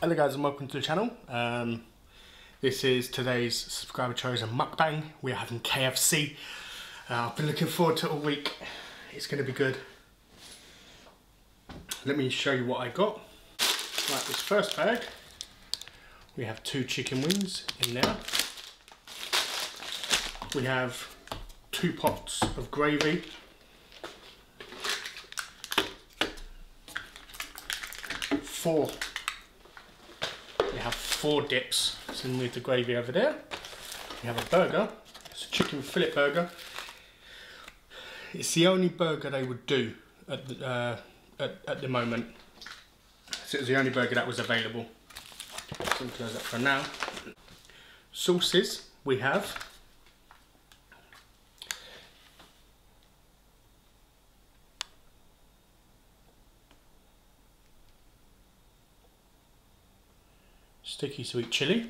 Hello guys and welcome to the channel. This is today's subscriber chosen mukbang. We're having KFC. I've been looking forward to it all week. It's going to be good. Let me show you what I got. Right, this first bag, we have 2 chicken wings in there. We have 2 pots of gravy. We have 4 dips. So with the gravy over there. We have a burger. It's a chicken fillet burger. It's the only burger they would do at the moment. So it was the only burger that was available. So close that for now. Sauces we have. Sticky sweet chili.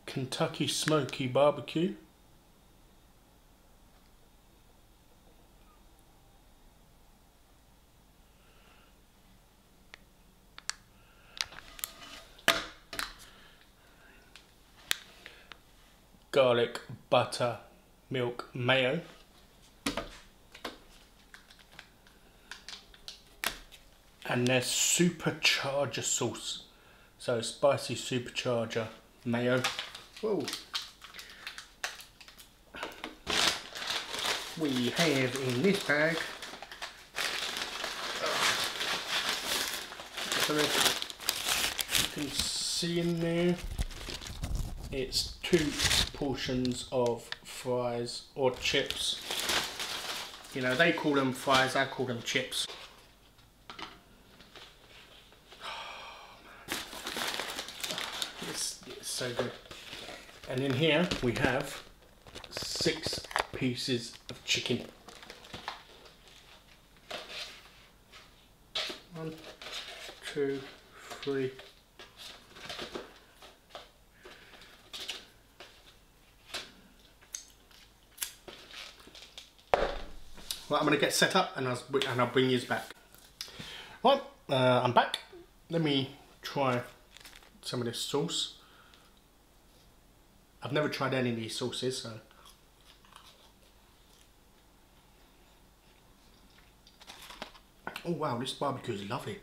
Kentucky smoky barbecue. Garlic, butter, milk, mayo. And there's supercharger sauce. So spicy supercharger mayo. Whoa. We have in this bag you can see in there, it's 2 portions of fries or chips. You know, they call them fries, I call them chips. It's so good. And in here we have 6 pieces of chicken. 1, 2, 3. Well, I'm going to get set up and I'll bring you back. Right, I'm back. Let me try some of this sauce. I've never tried any of these sauces, so. Oh wow, this barbecue is lovely.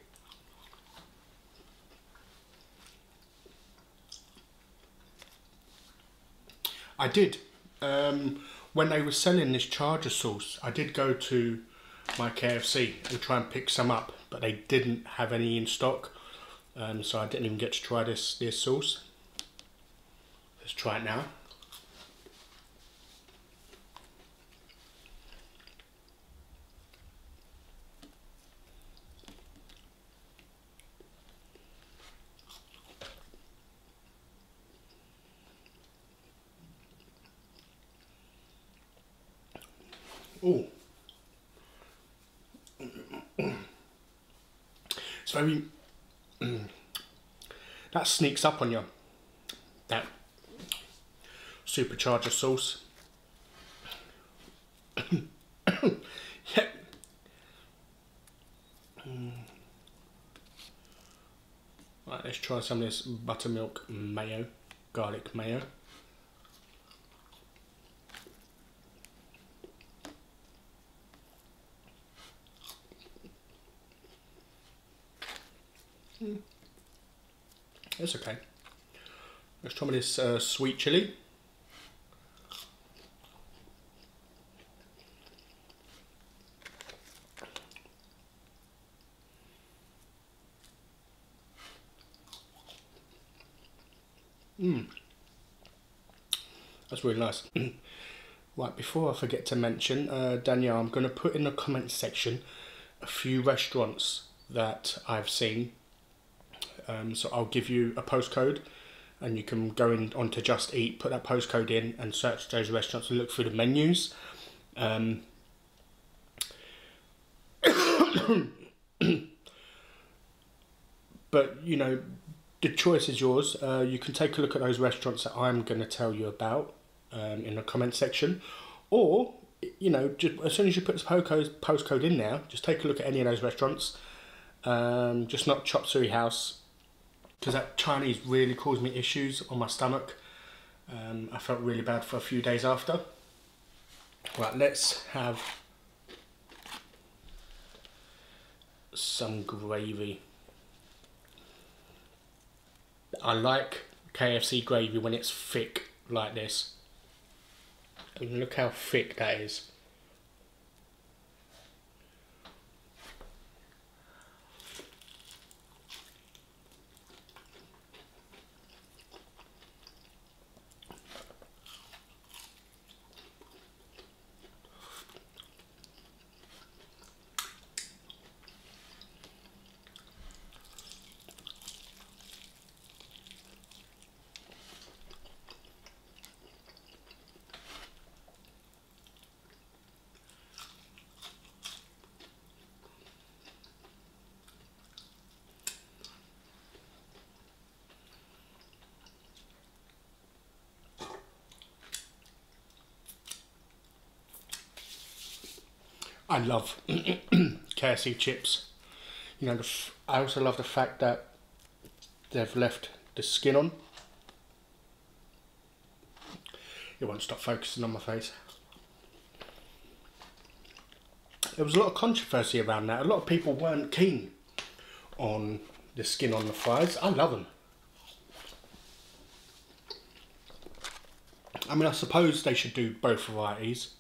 I did. When they were selling this charger sauce, I did go to my KFC and try and pick some up, but they didn't have any in stock, so I didn't even get to try this sauce. Let's try it now. Oh, it's very, that sneaks up on you, that supercharger sauce. Yep. Right, let's try some of this buttermilk mayo, garlic mayo. That's okay. Let's try this sweet chili. That's really nice. Right, before I forget to mention, Danielle, I'm going to put in the comments section a few restaurants that I've seen. So I'll give you a postcode and you can go in onto Just Eat, put that postcode in and search those restaurants and look through the menus. But you know, the choice is yours. You can take a look at those restaurants that I'm going to tell you about in the comment section, or you know, just as soon as you put the postcode in there, just take a look at any of those restaurants. Just not Chop Suey House, because that Chinese really caused me issues on my stomach. I felt really bad for a few days after. Right, let's have some gravy. I like KFC gravy when it's thick like this. And look how thick that is. I love KFC chips. You know, I also love the fact that they've left the skin on. It won't stop focusing on my face. There was a lot of controversy around that. A lot of people weren't keen on the skin on the fries. I love them. I mean, I suppose they should do both varieties.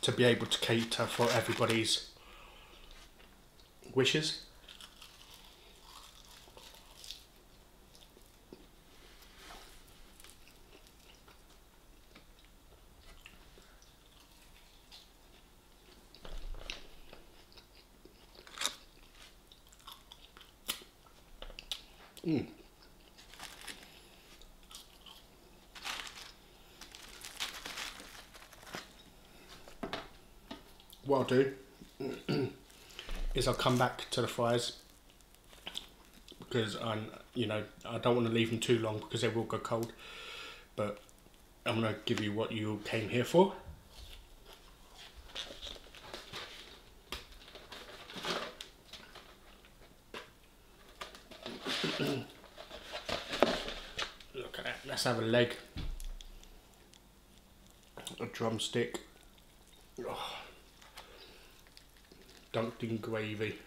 To be able to cater for everybody's wishes. What I'll do is I'll come back to the fries, because I don't want to leave them too long because they will go cold. But I'm going to give you what you came here for. Look at that. Let's have a leg, a drumstick. Oh. Dunked in gravy.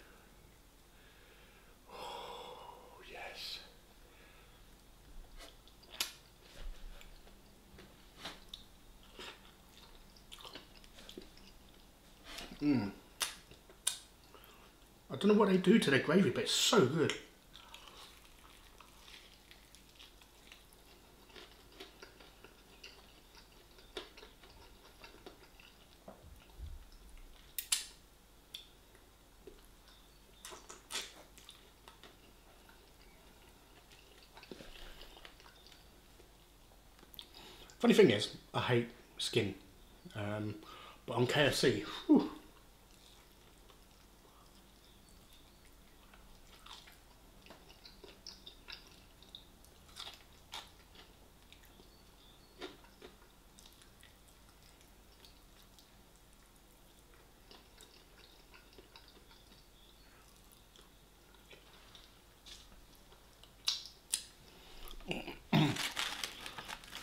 Oh, yes. I don't know what they do to their gravy, but it's so good. Funny thing is, I hate skin, but on KFC, whew.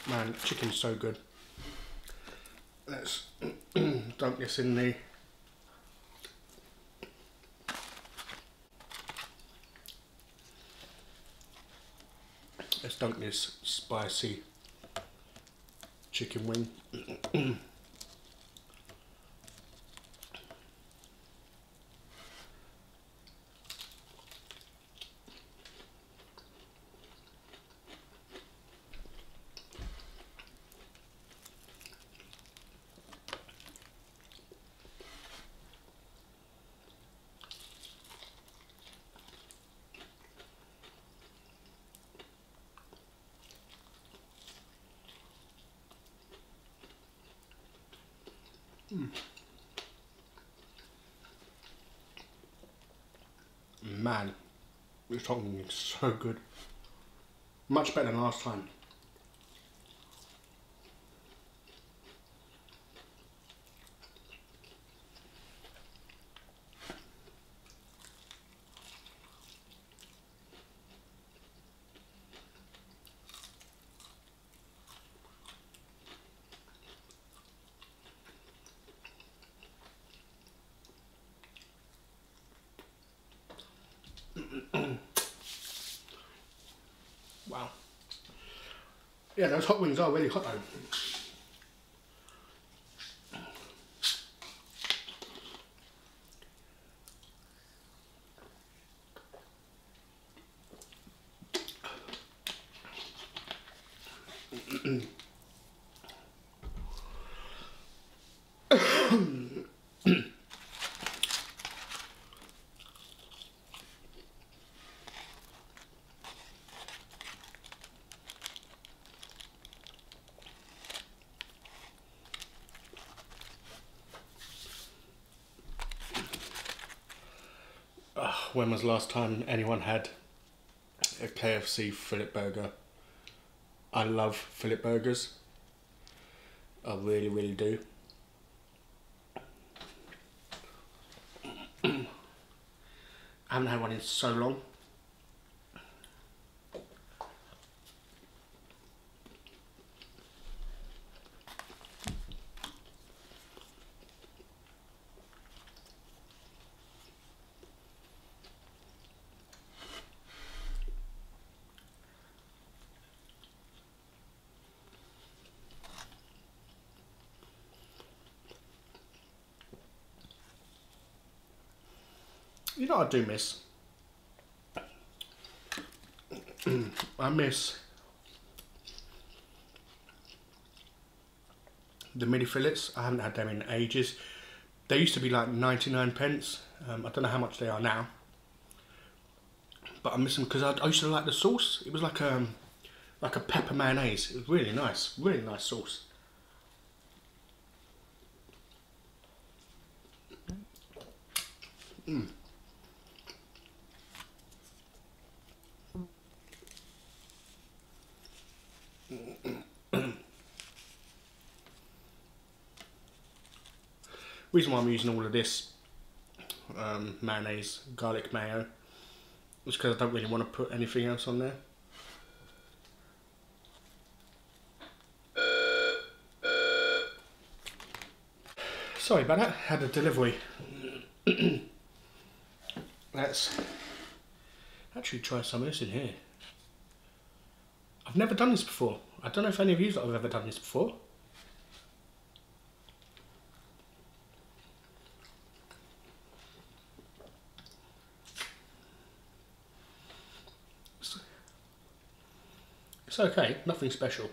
Man, chicken's so good. Let's dunk this in the spicy chicken wing. Man, this hot wing is so good. Much better than last time. Wow. Yeah, those hot wings are really hot though. When was the last time anyone had a KFC fillet burger? I love fillet burgers. I really, really do. I haven't had one in so long. You know what I do miss? I miss the midi fillets. I haven't had them in ages. They used to be like 99 pence. I don't know how much they are now. But I miss them because I used to like the sauce. It was like a pepper mayonnaise. It was really nice sauce. Mm. Reason why I'm using all of this mayonnaise, garlic mayo, is because I don't really want to put anything else on there. Sorry about that, had a delivery. Let's actually try some of this in here. I've never done this before. I don't know if any of you have ever done this before. It's okay, nothing special.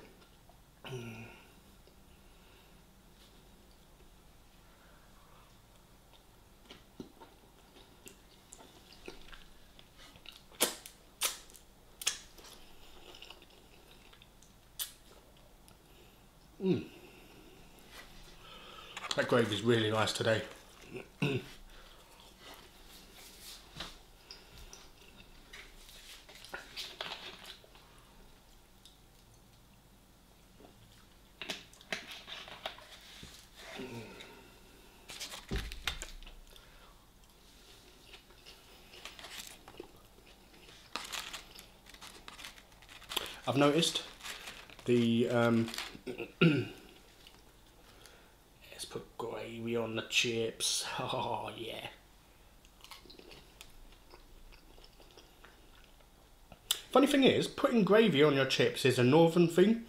That gravy is really nice today. I've noticed the let's put gravy on the chips. Oh yeah. Funny thing is, putting gravy on your chips is a northern thing.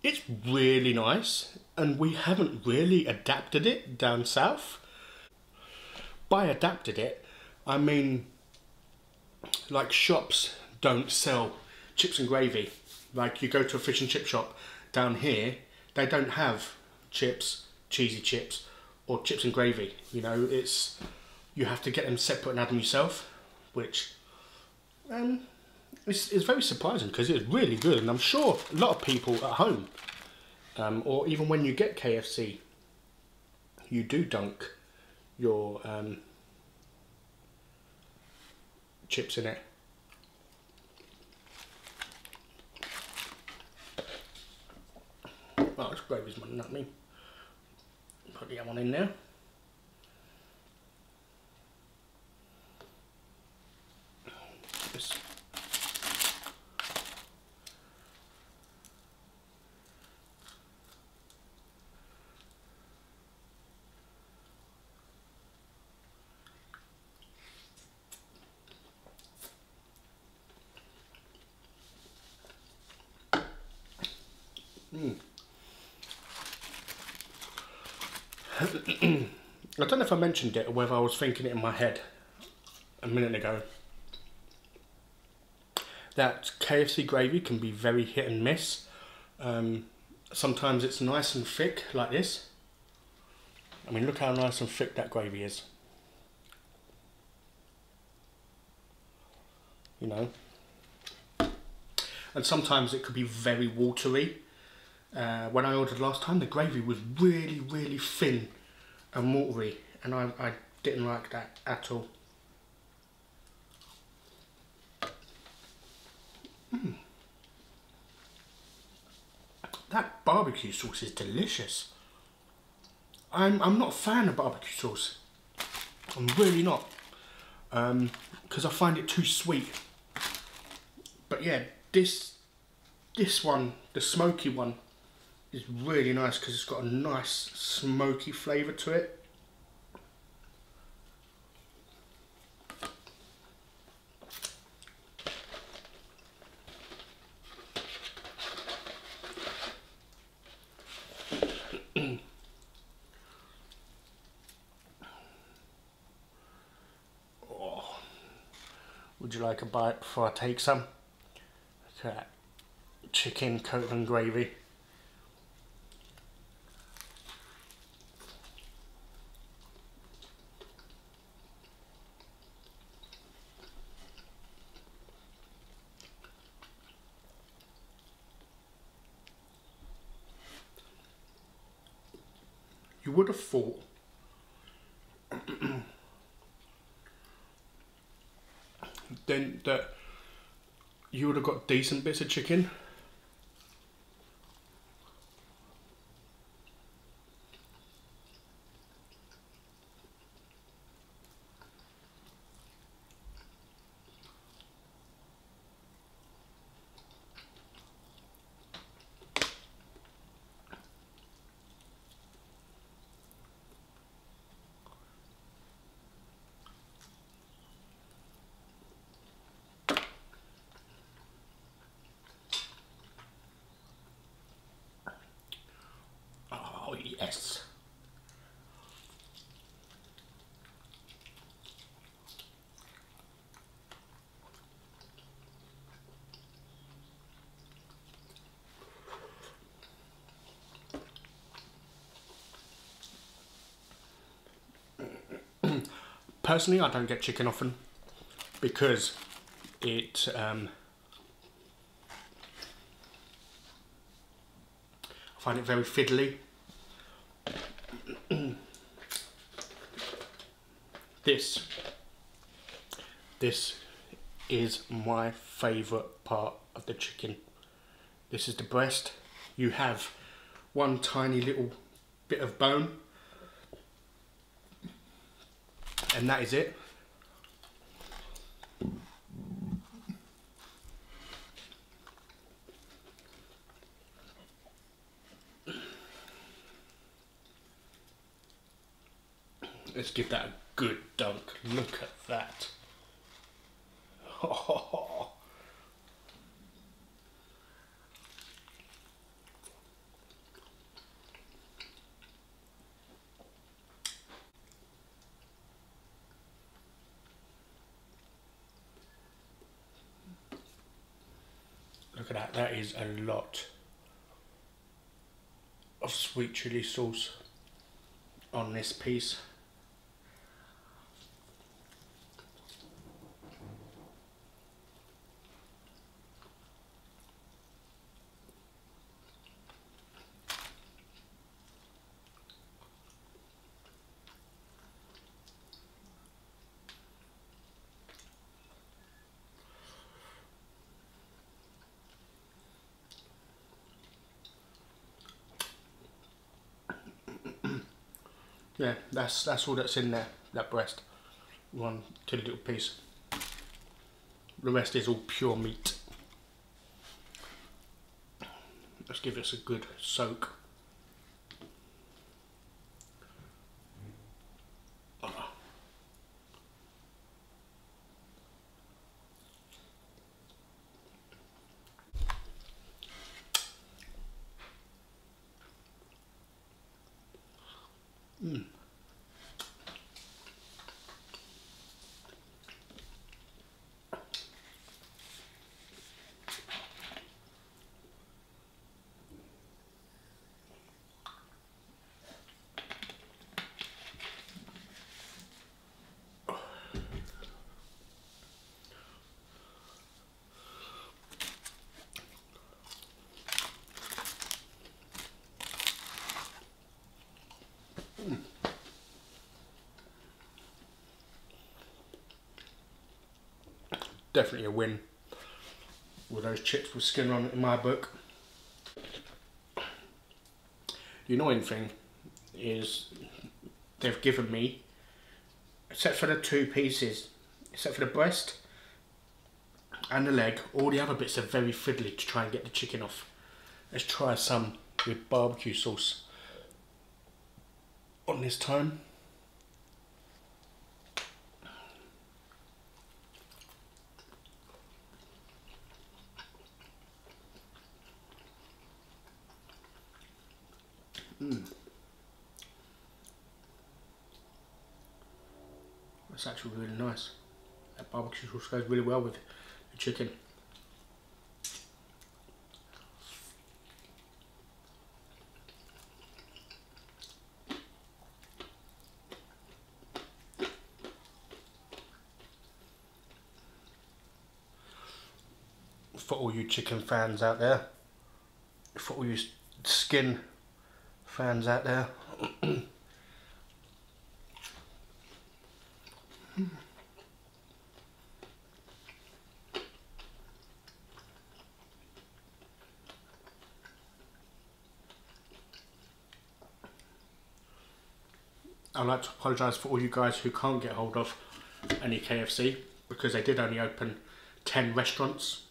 It's really nice, and we haven't really adapted it down south. By adapted it, I mean like shops don't sell chips and gravy. Like you go to a fish and chip shop down here, they don't have chips, cheesy chips, or chips and gravy. You know, you have to get them separate and add them yourself, which it's very surprising because it's really good, and I'm sure a lot of people at home, or even when you get KFC, you do dunk your chips in it. Oh, this gravy's not me. Put the other one in there. This. I don't know if I mentioned it or whether I was thinking it in my head a minute ago. That KFC gravy can be very hit and miss. Sometimes it's nice and thick like this. I mean, look how nice and thick that gravy is. You know. And sometimes it could be very watery. When I ordered last time, the gravy was really, really thin and watery, and I didn't like that at all. That barbecue sauce is delicious. I'm not a fan of barbecue sauce. I'm really not, because I find it too sweet. But yeah, this one, the smoky one, is really nice because it's got a nice smoky flavour to it. Oh. Would you like a bite before I take some? Look at that chicken coated in gravy. You would have thought then that you would have got decent bits of chicken. Oh yes. Personally, I don't get chicken often because it I find it very fiddly. This is my favourite part of the chicken. This is the breast. You have one tiny little bit of bone, and that is it. Let's give that a good dunk. Look at that. Oh. Look at that. That is a lot of sweet chili sauce on this piece. Yeah, that's all that's in there, that breast. One tiny little piece. The rest is all pure meat. Let's give this a good soak. Mm. Definitely a win with those chips with skin on it in my book. The annoying thing is they've given me, except for the two pieces, except for the breast and the leg, all the other bits are very fiddly to try and get the chicken off. Let's try some with barbecue sauce on this time. That's actually really nice. That barbecue sauce goes really well with the chicken. For all you chicken fans out there, for all you skin fans out there, I'd like to apologise for all you guys who can't get hold of any KFC, because they did only open 10 restaurants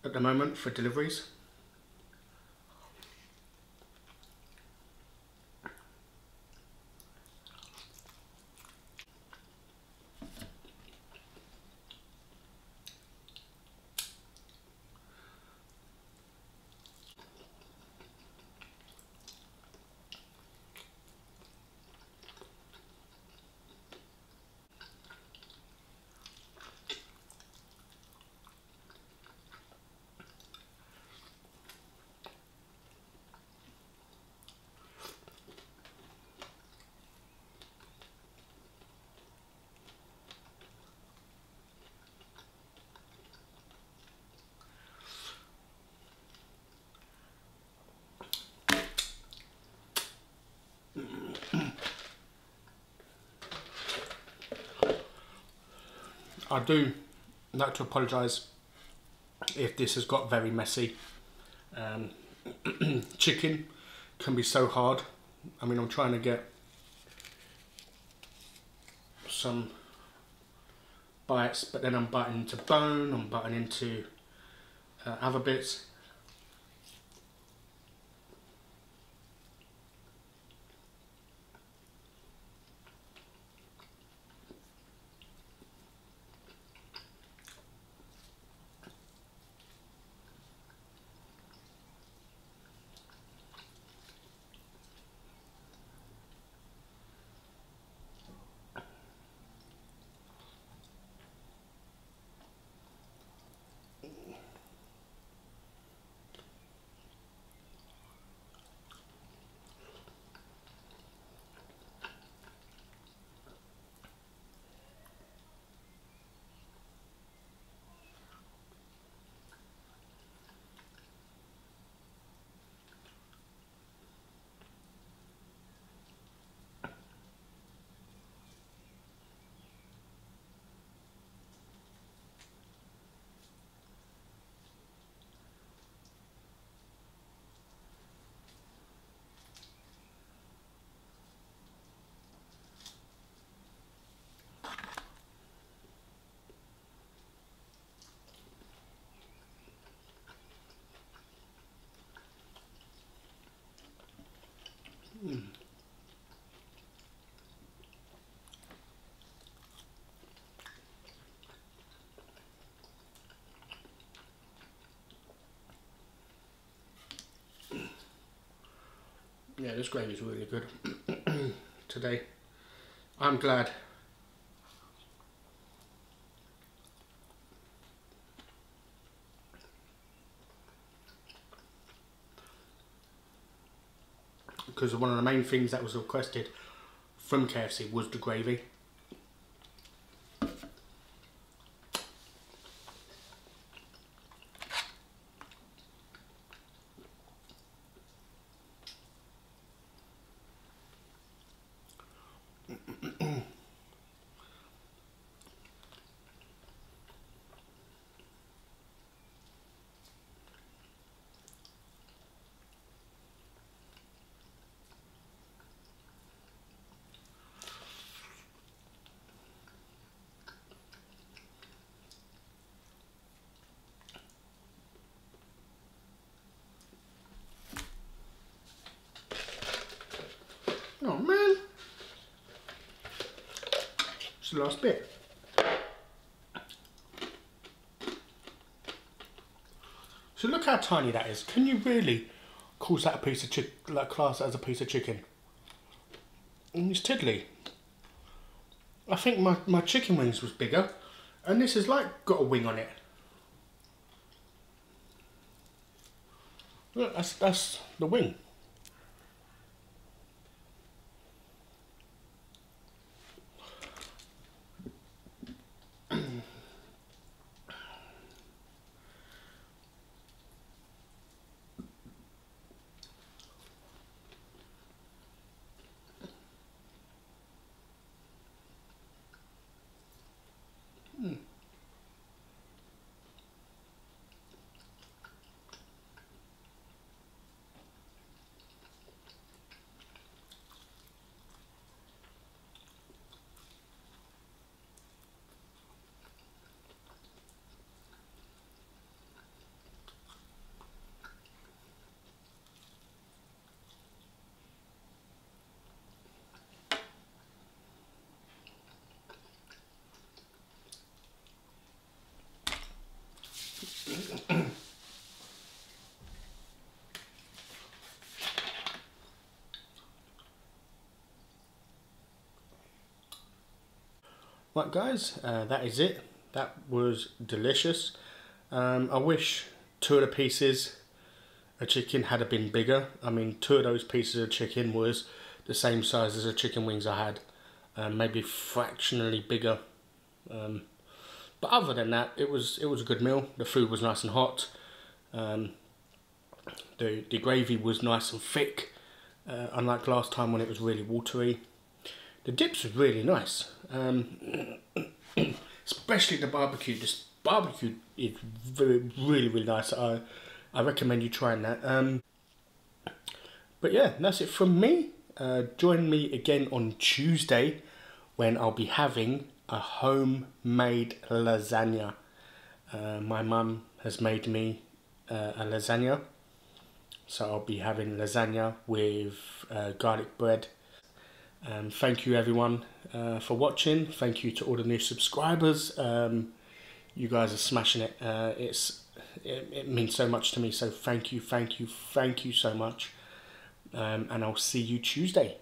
at the moment for deliveries. I do like to apologise if this has got very messy. Chicken can be so hard. I mean, I'm trying to get some bites, but then I'm biting into bone, I'm biting into other bits. Yeah, this gravy is really good today. I'm glad. Because one of the main things that was requested from KFC was the gravy. Oh man, it's the last bit. So look how tiny that is. Can you really call that a piece of chicken, like class that as a piece of chicken? And it's tiddly. I think my chicken wings was bigger, and this is like got a wing on it. Look, that's the wing. Right guys, that is it. That was delicious. I wish 2 of the pieces of chicken had been bigger. I mean, 2 of those pieces of chicken was the same size as the chicken wings I had. Maybe fractionally bigger. But other than that, it was a good meal. The food was nice and hot. The gravy was nice and thick, unlike last time when it was really watery. The dips was really nice, especially the barbecue. This barbecue is really nice. I recommend you trying that. But yeah, that's it from me. Join me again on Tuesday when I'll be having a homemade lasagna. My mum has made me a lasagna, so I'll be having lasagna with garlic bread. Thank you everyone for watching. Thank you to all the new subscribers. You guys are smashing it. It means so much to me, so thank you so much. And I'll see you Tuesday.